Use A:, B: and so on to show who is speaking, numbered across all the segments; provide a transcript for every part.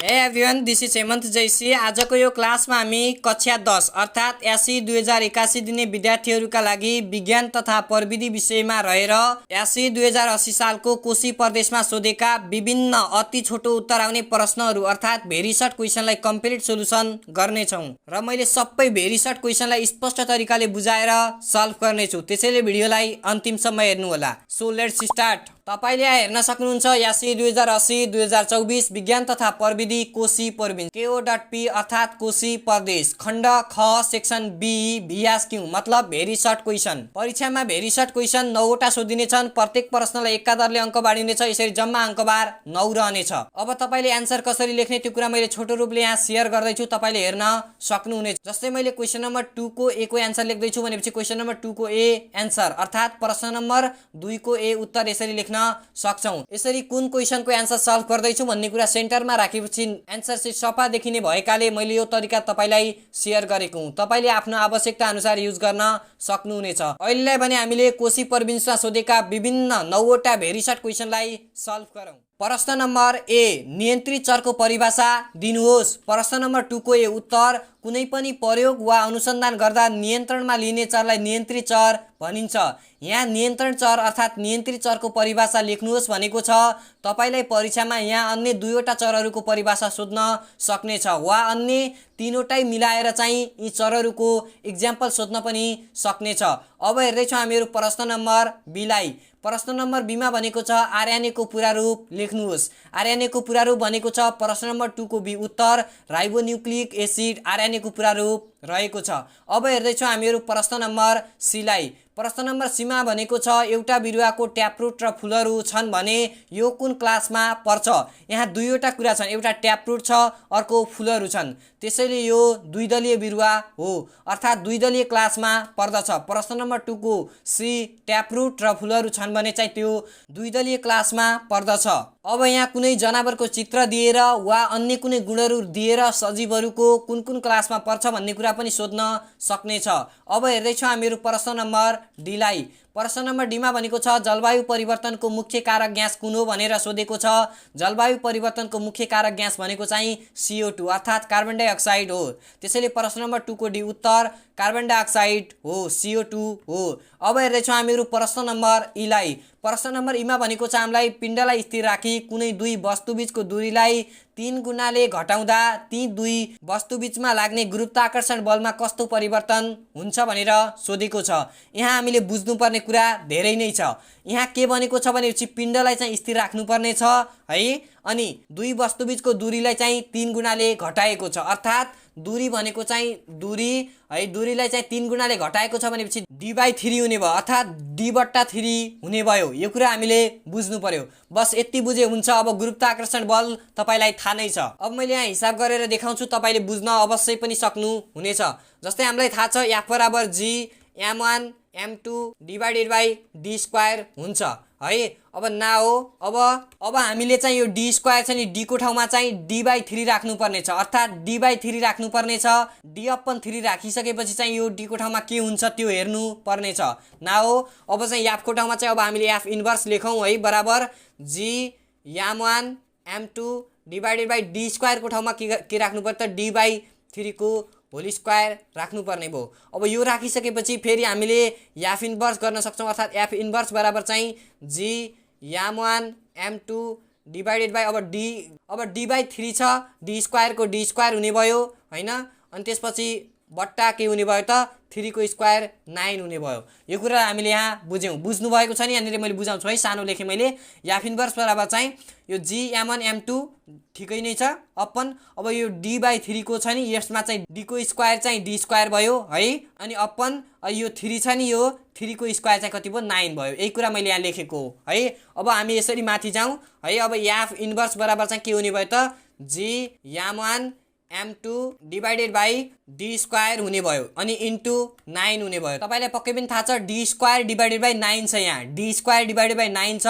A: हे everyone, this is Hemant जैसी। आजको यो क्लासमा हामी कक्षा 10 अर्थात् एसई 2081 दिने विद्यार्थीहरूका लागि विज्ञान तथा प्रविधि विषयमा रहेर एसई 2080 सालको कोशी प्रदेशमा सोधेका विभिन्न अति छोटो उत्तर आउने प्रश्नहरू अर्थात् भेरी सर्ट क्वेसनलाई कम्प्लिट सोलुसन गर्नेछौँ र मैले सबै भेरी सर्ट क्वेसनलाई स्पष्ट तरिकाले बुझाएर सल्भ गर्नेछु। त्यसैले भिडियोलाई अन्तिमसम्म हेर्नुहोला। So let's start. तपाईले यहाँ हेर्न सक्नुहुन्छ एसई 2080 2024 विज्ञान तथा प्रविधि कोशी प्रोभिन्स KO.P अर्थात् कोशी प्रदेश खण्ड ख सेक्सन बी VSQ मतलब भेरी सर्ट क्वेसन। परीक्षामा भेरी सर्ट क्वेसन 9 वटा सोधिनेछन्। प्रत्येक प्रश्नलाई एकाधारले अङ्क बाँडिनेछ। यसरी जम्मा अङ्कबार 9 रहनेछ। अब तपाईले आन्सर कसरी लेख्ने त्यो कुरा मैले छोटो रूपले यहाँ शेयर गर्दैछु, तपाईले हेर्न सक्नुहुनेछ। जस्तै मैले क्वेसन नम्बर 2 को A को एन्सर लेख्दैछु भनेपछि क्वेसन नम्बर 2 को A एन्सर अर्थात् प्रश्न नम्बर 2 को A उत्तर यसरी लेख्न सक्छौं। यसरी कुन क्वेसनको एन्सर सल्भ गर्दैछु भन्ने कुरा सेन्टरमा राखेपछि एन्सर चाहिँ सफा देखिने भएकाले मैले यो तरिका तपाईलाई शेयर गरेको हुँ। तपाईले आफ्नो आवश्यकता अनुसार युज गर्न सक्नुहुनेछ। अहिलेलाई भने हामीले कोशी प्रोभिन्समा सोधेका विभिन्न 9 वटा भेरी सर्ट क्वेसनलाई सल्भ गरौँ। प्रश्न नम्बर A नियन्त्रित चरको परिभाषा दिनुहोस्। प्रश्न नम्बर 2 को A उत्तर कुनै पनि प्रयोग वा अनुसन्धान गर्दा नियन्त्रणमा लिने चरलाई नियन्त्रित चर भनिन्छ। यहाँ नियन्त्रण चर अर्थात् नियन्त्रित चरको परिभाषा लेख्नुहोस् भनेको छ। तपाईलाई परीक्षामा यहाँ अन्य 2 वटा चरहरूको परिभाषा सोध्न सक्नेछ वा अन्य 3 वटै मिलाएर चाहिँ यी चरहरूको इक्जाम्पल सोध्न पनि सक्नेछ। अब हेर्दैछौँ हामीहरू प्रश्न नम्बर B लाई। प्रश्न नम्बर B मा भनेको छ RNA को पूरा रूप लेख्नुहोस्। RNA को पूरा रूप भनेको छ प्रश्न नम्बर 2 को B उत्तर राइबोन्युक्लिक एसिड RNA को पूरा रूप रहेको छ। अब हेर्दैछौँ हामीहरू प्रश्न नम्बर C लाई। प्रश्न नम्बर C मा भनेको छ एउटा बिरुवाको ट्यापरुट र फुलहरू छन् भने यो कुन क्लासमा पर्छ। यहाँ 2 वटा कुरा छन्, एउटा ट्यापरुट छ अर्को फुलहरू छन्, त्यसैले यो द्विदलीय बिरुवा हो अर्थात् द्विदलीय क्लासमा पर्दछ। प्रश्न नम्बर 2 को C ट्यापरुट र फुलहरू छन् भने चाहिँ त्यो द्विदलीय क्लासमा पर्दछ। अब यहाँ कुनै जनावरको चित्र दिएर वा अन्य कुनै गुणहरू दिएर सजीवहरूको कुन कुन क्लासमा पर्छ भन्ने कुरा पनि सोध्न सक्नेछ। अब हेर्दैछौँ हामीहरू प्रश्न नम्बर D लाई। प्रश्न नम्बर D मा भनेको छ जलवायु परिवर्तनको मुख्य कारक ग्यास कुन हो भनेर सोधेको छ। जलवायु परिवर्तनको मुख्य कारक ग्यास भनेको चाहिँ CO2 अर्थात् कार्बन डाइअक्साइड हो। त्यसैले प्रश्न नम्बर 2 को D उत्तर कार्बन डाइअक्साइड हो, CO2 हो। अब हेर्दैछौँ हामीहरू प्रश्न नम्बर E लाई। प्रश्न नम्बर E मा भनेको छ हामीलाई पिण्डलाई स्थिर राखी कुनै 2 वस्तुबीचको दूरीलाई 3 गुणाले घटाउँदा ती 2 वस्तुबीचमा लाग्ने गुरुत्वाकर्षण बलमा कस्तो परिवर्तन हुन्छ भनेर सोधेको छ। यहाँ हामीले बुझ्नुपर्ने कुरा धेरै नै छ। यहाँ के भनेको छ भनेपछि पिण्डलाई चाहिँ स्थिर राख्नुपर्ने छ है, अनि 2 वस्तुबीचको दूरीलाई चाहिँ 3 गुणाले घटाएको छ अर्थात् दूरी भनेको चाहिँ दूरी है, दूरीलाई चाहिँ 3 गुणाले घटाएको छ भनेपछि D/3 हुने भयो अर्थात् D/3 हुने भयो। यो कुरा हामीले बुझ्नु पर्यो। बस यति बुझे हुन्छ। अब गुरुत्वाकर्षण बल तपाईलाई थाहा नै छ। अब मैले यहाँ हिसाब गरेर देखाउँछु, तपाईले बुझ्न अवश्य पनि सक्नु हुनेछ। जस्तै हामीलाई थाहा छ F बराबर G M1 M2 divided by D square हुन्छ है। अब नाउ अब हामीले चाहिँ यो D स्क्वायर छ नि D को ठाउँमा चाहिँ D/3 राख्नुपर्ने छ अर्थात् D/3 राख्नुपर्ने छ। D/3 राखिसकेपछि चाहिँ यो D को ठाउँमा के हुन्छ त्यो हेर्नु पर्ने छ। नाउ अब चाहिँ F को ठाउँमा चाहिँ अब हामीले F इन्भर्स लेखौँ है बराबर G M1 M2 divided by D square को ठाउँमा के राख्नु पर्छ त D/3 को होल स्क्वायर राख्नुपर्ने भयो। अब यो राखिसकेपछि फेरि हामीले F इन्भर्स गर्न सक्छौँ अर्थात् F इन्भर्स बराबर चाहिँ G M1 M2 divided by अब D/3 छ, D स्क्वायरको D स्क्वायर हुने भयो हैन, अनि त्यसपछि बट्टा के हुने भयो त 3 को स्क्वायर 9 हुने भयो। यो कुरा हामीले यहाँ बुझ्यौँ। बुझ्नु भएको छ नि, यहाँनिर मैले बुझाउँछु है, सानो लेखेँ मैले। F इन्भर्स बराबर चाहिँ यो G M1 M2 ठिकै नै छ अपन। अब यो D/3 को छ नि यसमा चाहिँ D को स्क्वायर चाहिँ D स्क्वायर भयो है, अनि अपन यो 3 छ नि यो 3 को स्क्वायर चाहिँ कति भयो 9 भयो। यही कुरा मैले यहाँ लेखेको है। अब हामी यसरी माथि जाउँ है। अब F इन्भर्स बराबर चाहिँ के हुने भयो त G M1 M2 divided by D square हुने भयो अनि इन्टु 9 हुने भयो। तपाईलाई पक्कै पनि थाहा छ डी स्क्वायर डिभाइडेड बाई 9 छ। यहाँ डी स्क्वायर डिभाइडेड बाई 9 छ,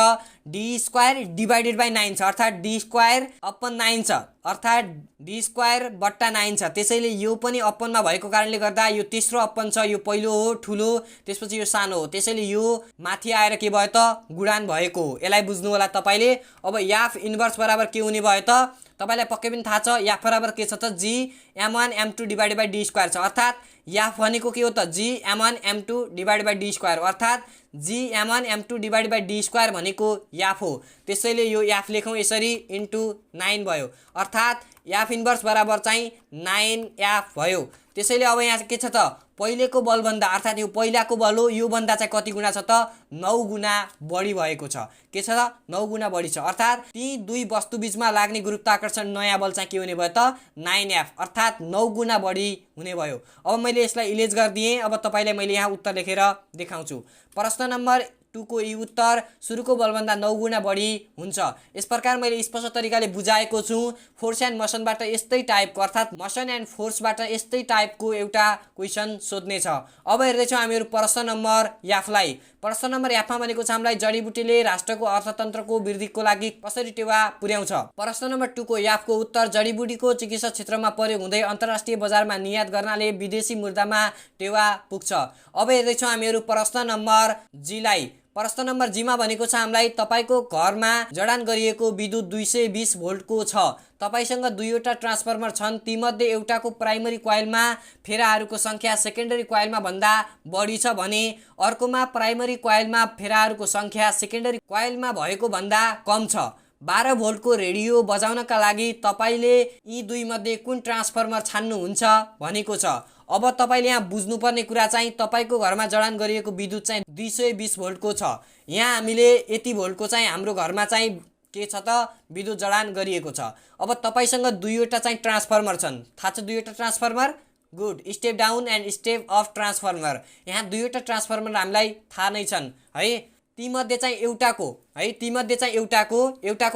A: डी स्क्वायर डिभाइडेड बाई 9 छ अर्थात् डी स्क्वायर अपन 9 छ अर्थात् डी स्क्वायर बट्टा 9 छ। त्यसैले यो पनि अपनमा भएको कारणले गर्दा यो तेस्रो अपन छ, यो पहिलो हो ठुलो, त्यसपछि यो सानो हो, त्यसैले यो माथि आएर के भयो त गुणान भएको हो। यसलाई बुझ्नु होला तपाईले। अब याफ इन्भर्स बराबर के हुने भयो त तपाईलाई पक्कै पनि थाहा छ याफ बराबर के छ त जी m1 m2 divided by D square छ अर्थात् याफ भनेको के हो त जी m1 m2 divided by D square अर्थात् जी m1 m2 divided by D square भनेको याफ हो। त्यसैले यो याफ लेखौँ यसरी इन्टु 9 भयो अर्थात् याफ इन्भर्स बराबर चाहिँ 9 याफ भयो। त्यसैले अब यहाँ के छ त पहिलेको बलभन्दा अर्थात् यो पहिलाको बल हो, यो भन्दा चाहिँ कति गुणा छ त 9 गुणा बढी भएको छ। के छ त 9 गुणा बढी छ अर्थात् ती दुई वस्तु बीचमा लाग्ने गुरुत्वाकर्षण नयाँ बल चाहिँ के हुने भयो त 9F अर्थात् 9 गुणा बढी हुने भयो। अब मैले यसलाई इलेज गरिदिएँ। अब तपाईलाई मैले यहाँ उत्तर लेखेर देखाउँछु। प्रश्न नम्बर 2 को यी उत्तर सुरुको बलभन्दा 9 गुणा बढी हुन्छ। यस प्रकार मैले स्पष्ट तरिकाले बुझाएको छु। फोर्स एन्ड मोसनबाट यस्तै टाइपको अर्थात् मोसन एन्ड फोर्सबाट यस्तै टाइपको एउटा क्वेसन सोध्ने छ। अब हेर्दैछौँ हामीहरू प्रश्न नम्बर याफलाई। प्रश्न नम्बर याफमा भनेको छ हामीलाई जडीबुटीले राष्ट्रको अर्थतन्त्रको वृद्धिको लागि कसरी टेवा पुर्याउँछ। प्रश्न नम्बर 2 को याफको उत्तर जडीबुटीको चिकित्सा क्षेत्रमा प्रयोग हुँदै अन्तर्राष्ट्रिय बजारमा निर्यात गर्नाले विदेशी मुद्रामा टेवा पुग्छ। अब हेर्दैछौँ हामीहरू प्रश्न नम्बर जीलाई। प्रश्न नम्बर जीमा भनेको छ हामीलाई तपाईको घरमा जडान गरिएको विद्युत 220 भोल्टको छ। तपाईसँग दुईवटा ट्रान्सफर्मर छन्, तीमध्ये एउटाको प्राइमरी कोइलमा फेराहरूको संख्या सेकेन्डरी कोइलमा भन्दा बढी छ भने अर्कोमा प्राइमरी कोइलमा फेराहरूको संख्या सेकेन्डरी कोइलमा भएको भन्दा कम छ। 12 भोल्टको रेडियो बजाउनका लागि तपाईले यी दुई मध्ये कुन ट्रान्सफर्मर छान्नुहुन्छ भनेको छ। अब तपाईले यहाँ बुझ्नुपर्ने कुरा चाहिँ तपाईको घरमा जडान गरिएको विद्युत चाहिँ 220 भोल्टको छ। यहाँ हामीले यति भोल्टको चाहिँ हाम्रो घरमा चाहिँ के छ त विद्युत जडान गरिएको छ। अब तपाईसँग दुईवटा चाहिँ ट्रान्सफर्मर छन्। थाहा छ दुईवटा transformer? Good, step down and step of transformer. यहाँ दुईवटा ट्रान्सफर्मर हामीलाई थाहा नै छन् है। तीमध्ये चाहिँ एउटाको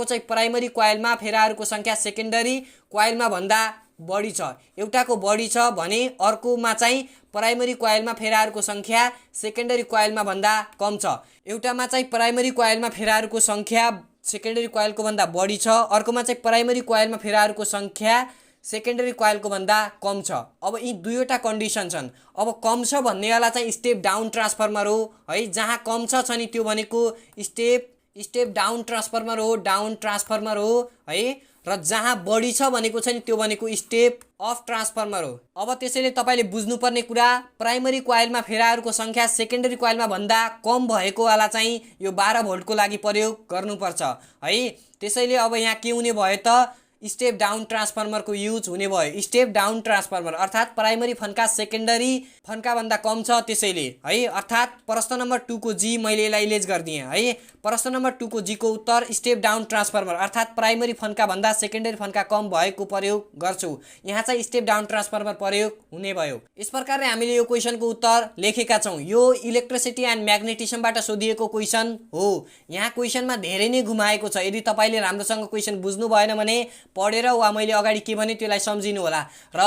A: चाहिँ प्राइमरी कोइलमा फेराहरूको संख्या सेकेन्डरी कोइलमा भन्दा बढी छ। एउटाको बढी छ भने अर्कोमा चाहिँ प्राइमरी कोइलमा फेराहरूको संख्या सेकेन्डरी कोइलमा भन्दा कम छ। एउटामा चाहिँ प्राइमरी कोइलमा फेराहरूको संख्या सेकेन्डरी कोइलको भन्दा बढी छ, अर्कोमा चाहिँ प्राइमरी कोइलमा फेराहरूको संख्या सेकेन्डरी कोइलको भन्दा कम छ। अब यी दुईवटा कन्डिसन छन्। अब कम छ भन्नेवाला चाहिँ स्टेप डाउन ट्रान्सफर्मर हो है। जहाँ कम छ नि त्यो भनेको स्टेप डाउन ट्रान्सफर्मर हो है। र जहाँ बढी छ भनेको छ नि त्यो भनेको स्टेप अफ ट्रान्सफर्मर हो। अब त्यसैले तपाईले बुझ्नुपर्ने कुरा प्राइमरी कोइलमा फेराहरूको संख्या सेकेन्डरी कोइलमा भन्दा कम भएको वाला चाहिँ यो 12 भोल्टको लागि प्रयोग गर्नुपर्छ है। त्यसैले अब यहाँ के हुने भयो त स्टेप डाउन ट्रान्सफर्मरको युज हुने भयो। स्टेप डाउन ट्रान्सफर्मर अर्थात् प्राइमरी फन्का सेकेन्डरी फन्का भन्दा कम छ त्यसैले है। अर्थात् प्रश्न नम्बर 2 को जी मैले यसलाई इलेज गरिदिएँ है। प्रश्न नम्बर 2 को जी को उत्तर स्टेप डाउन ट्रान्सफर्मर अर्थात् प्राइमरी फन्का भन्दा सेकेन्डरी फन्का कम भएको प्रयोग गर्छु। यहाँ चाहिँ स्टेप डाउन ट्रान्सफर्मर प्रयोग हुने भयो। यस प्रकारले हामीले यो क्वेसनको उत्तर लेखेका छौँ। यो इलेक्ट्रिसिटी एन्ड म्याग्नेटिजमबाट सोधिएको क्वेसन हो। यहाँ क्वेसनमा धेरै नै घुमाएको छ। यदि तपाईले राम्रोसँग क्वेसन बुझ्नु भएन भने पढेर वा मैले अगाडि के भने त्यसलाई सम्झिनु होला। र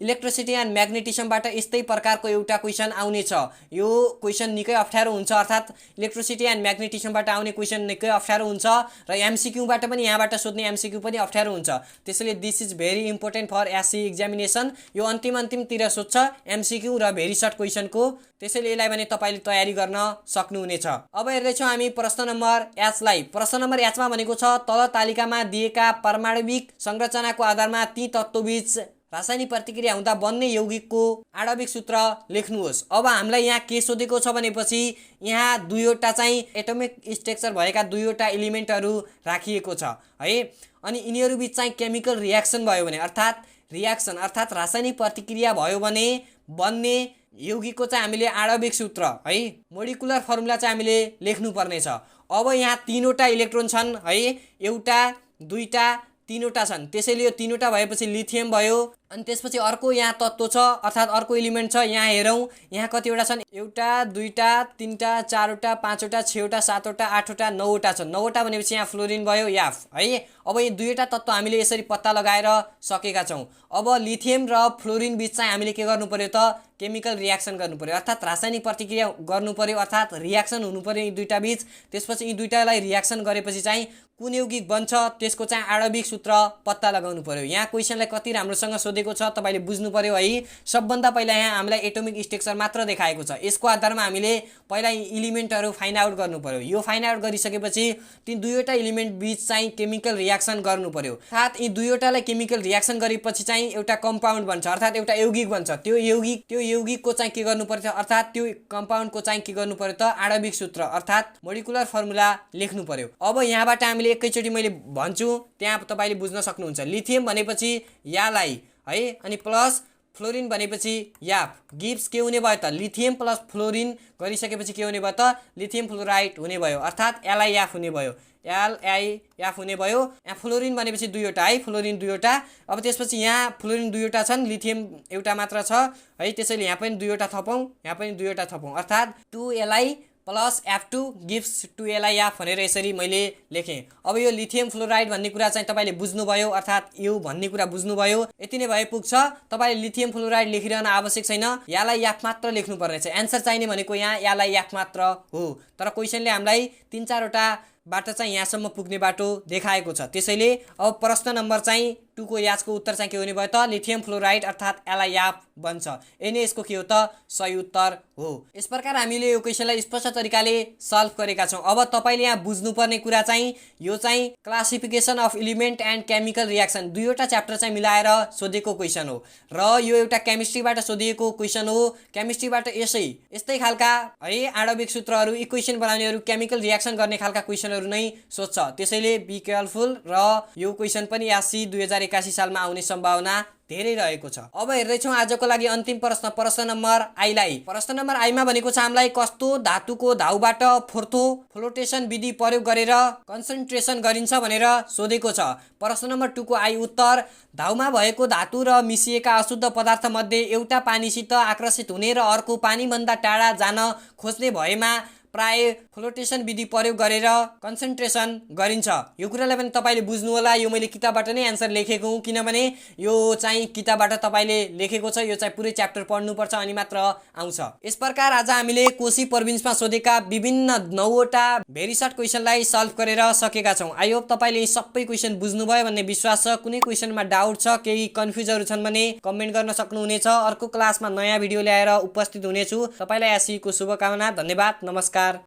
A: इलेक्ट्रिसिटी एन्ड म्याग्नेटिजमबाट यस्तै प्रकारको एउटा क्वेसन आउने छ। यो क्वेसन निकै अप्ठ्यारो हुन्छ अर्थात् इलेक्ट्रिसिटी एन्ड म्याग्नेटिजमबाट आउने क्वेसन निकै अप्ठ्यारो हुन्छ र एमसीक्यूबाट पनि यहाँबाट सोध्ने एमसीक्यू पनि अप्ठ्यारो हुन्छ। त्यसैले this is very important for SC examination. यो अन्तिमतिर सोध्छ एमसीक्यू र भेरी सर्ट क्वेसनको। त्यसैले यसलाई भने तपाईले तयारी गर्न सक्नुहुनेछ। अब हेर्दैछौँ हामी प्रश्न नम्बर एचलाई। प्रश्न नम्बर एचमा भनेको छ तल तालिकामा दिएका पारमाणविक संरचनाको आधारमा ती तत्त्वबीच रासायनिक प्रतिक्रिया हुँदा बन्ने यौगिकको आणविक सूत्र लेख्नुहोस्। अब हामीलाई यहाँ के सोधेको छ भनेपछि यहाँ दुईवटा चाहिँ एटोमिक स्ट्रक्चर भएका दुईवटा एलिमेन्टहरू राखिएको छ है। अनि यिनीहरू बीच चाहिँ केमिकल रियाक्सन भयो भने अर्थात् रासायनिक प्रतिक्रिया भयो भने बन्ने यौगिकको चाहिँ हामीले आणविक सूत्र है मोलिकुलर फर्मुला चाहिँ हामीले लेख्नु पर्ने छ। अब यहाँ तीनवटा इलेक्ट्रोन छन् है, एउटा दुईटा 3वटा छन्, त्यसैले यो 3वटा भएपछि लिथियम भयो। अनि त्यसपछि अर्को यहाँ तत्त्व छ अर्थात् अर्को एलिमेन्ट छ। यहाँ हेरौँ यहाँ कतिवटा छन्, 1 2 3 4 5 6 7 8 9 छन्। 9 भनेपछि यहाँ फ्लोरिन भयो याफ है। अब यी 2वटा तत्त्व हामीले यसरी पत्ता लगाएर सकेका छौँ। अब लिथियम र फ्लोरिन बीच चाहिँ हामीले के गर्नु पर्यो त, केमिकल रियाक्सन गर्नु पर्यो अर्थात् रासायनिक प्रतिक्रिया गर्नु पर्यो अर्थात् रियाक्सन हुनु पर्यो यी दुईटा बीच। त्यसपछि यी दुईटालाई रियाक्सन गरेपछि चाहिँ कुन यौगिक बन्छ त्यसको चाहिँ आणविक सूत्र पत्ता लगाउनु पर्यो। यहाँ क्वेसनलाई कति राम्रोसँग सोधेको छ तपाईले बुझ्नु पर्यो है। सबभन्दा पहिला यहाँ हामीलाई एटोमिक स्ट्रक्चर मात्र देखाएको छ, यसको आधारमा हामीले पहिला एलिमेन्टहरू फाइन्ड आउट गर्नु पर्यो। यो फाइन्ड आउट गरिसकेपछि ती दुईवटा एलिमेन्ट बीच चाहिँ केमिकल रियाक्सन गर्नु पर्यो अर्थात् यी दुईवटालाई केमिकल रियाक्सन गरेपछि चाहिँ एउटा कम्पाउन्ड बन्छ अर्थात् एउटा यौगिक बन्छ। त्यो यौगिकको चाहिँ के गर्नु पर्छ अर्थात् त्यो कम्पाउन्डको चाहिँ के गर्नु पर्यो त, आणविक सूत्र अर्थात् मोलिकुलर फर्मुला लेख्नु पर्यो। अब यहाँबाट हामीले एकैचोटि मैले भन्छु त्यहाँ तपाईले बुझ्न सक्नुहुन्छ। लिथियम भनेपछि यालाई है, अनि प्लस फ्लोरिन भनेपछि याफ गिब्स के हुने भयो त, लिथियम प्लस फ्लोरिन गरिसकेपछि के हुने भयो त, लिथियम फ्लोराइड हुने भयो अर्थात् LiF हुने भयो, LiF हुने भयो। यहाँ फ्लोरिन भनेपछि 2वटा है, फ्लोरिन 2वटा। अब त्यसपछि यहाँ फ्लोरिन 2वटा छन्, लिथियम एउटा मात्र छ है, त्यसैले यहाँ पनि 2वटा थपौँ, यहाँ पनि 2वटा थपौँ अर्थात् 2Li plus F2 gives 2LiF भनेर यसरी मैले लेखेँ। अब यो लिथियम फ्लोराइड भन्ने कुरा चाहिँ तपाईले बुझ्नुभयो अर्थात् यो भन्ने कुरा बुझ्नुभयो, यति नै भए पुग्छ। तपाईले लिथियम फ्लोराइड लेखिरहन आवश्यक छैन, LiF मात्र लेख्नु पर्नेछ। एन्सर चाहिने भनेको यहाँ LiF मात्र हो, तर क्वेसनले हामीलाई 3-4 वटा बाटो चाहिँ यहाँसम्म पुग्ने बाटो देखाएको छ। त्यसैले अब प्रश्न नम्बर चाहिँ 2 को याजको उत्तर चाहिँ के हुने भयो त, लिथियम फ्लोराइड अर्थात् LiF बन्छ। यही नै यसको के हो त, सही उत्तर हो। यस प्रकार हामीले यो क्वेसनलाई स्पष्ट तरिकाले सल्भ गरेका छौँ। अब तपाईले यहाँ बुझ्नुपर्ने कुरा चाहिँ यो चाहिँ classification of element and chemical reaction 2वटा च्याप्टर चाहिँ मिलाएर सोधेको क्वेसन हो र यो एउटा केमिस्ट्रीबाट सोधिएको क्वेसन हो। केमिस्ट्रीबाट यस्तै खालका है आणविक सूत्रहरू इक्वेसन बनाउनेहरू केमिकल रियाक्सन गर्ने खालका क्वेसनहरू नै सोध्छ। त्यसैले बी केयरफुल र यो क्वेसन पनि यासी 2081 सालमा आउने सम्भावना धेरै रहेको छ। अब हेर्दैछौँ आजको लागि अन्तिम प्रश्न, प्रश्न नम्बर आईलाई। प्रश्न नम्बर आईमा भनेको छ हामीलाई कस्तो धातुको धाउबाट फोर्थो फ्लोटेसन विधि प्रयोग गरेर कन्सन्ट्रेसन गरिन्छ भनेर सोधेको छ। प्रश्न नम्बर 2 को आई उत्तर, धाउमा भएको धातु र मिसिएका अशुद्ध पदार्थ मध्ये एउटा पानीसित आकर्षित हुने र अर्को पानीभन्दा टाढा जान खोज्ने भएमा प्राय फ्लोटेसन विधि प्रयोग गरेर कन्सन्ट्रेसन गरिन्छ। यो कुरालाई पनि तपाईले बुझ्नु होला। यो मैले किताबबाट नै एन्सर लेखेको हुँ, किनभने यो चाहिँ किताबबाट तपाईले लेखेको छ। यो चाहिँ पुरै च्याप्टर पढ्नुपर्छ अनि मात्र आउँछ। यस प्रकार आज हामीले कोशी प्रोभिन्समा सोधेका विभिन्न 9वटा भेरी सर्ट क्वेसनलाई सल्भ गरेर सकेका छौँ। आई होप तपाईले यी सबै क्वेसन बुझ्नुभयो भन्ने विश्वास छ। कुनै क्वेसनमा डाउट छ, केही कन्फ्युजहरू छन् भने कमेन्ट गर्न सक्नुहुनेछ। अर्को क्लासमा नयाँ भिडियो ल्याएर उपस्थित हुनेछु। तपाईलाई आशीको शुभकामना। धन्यवाद, नमस्कार।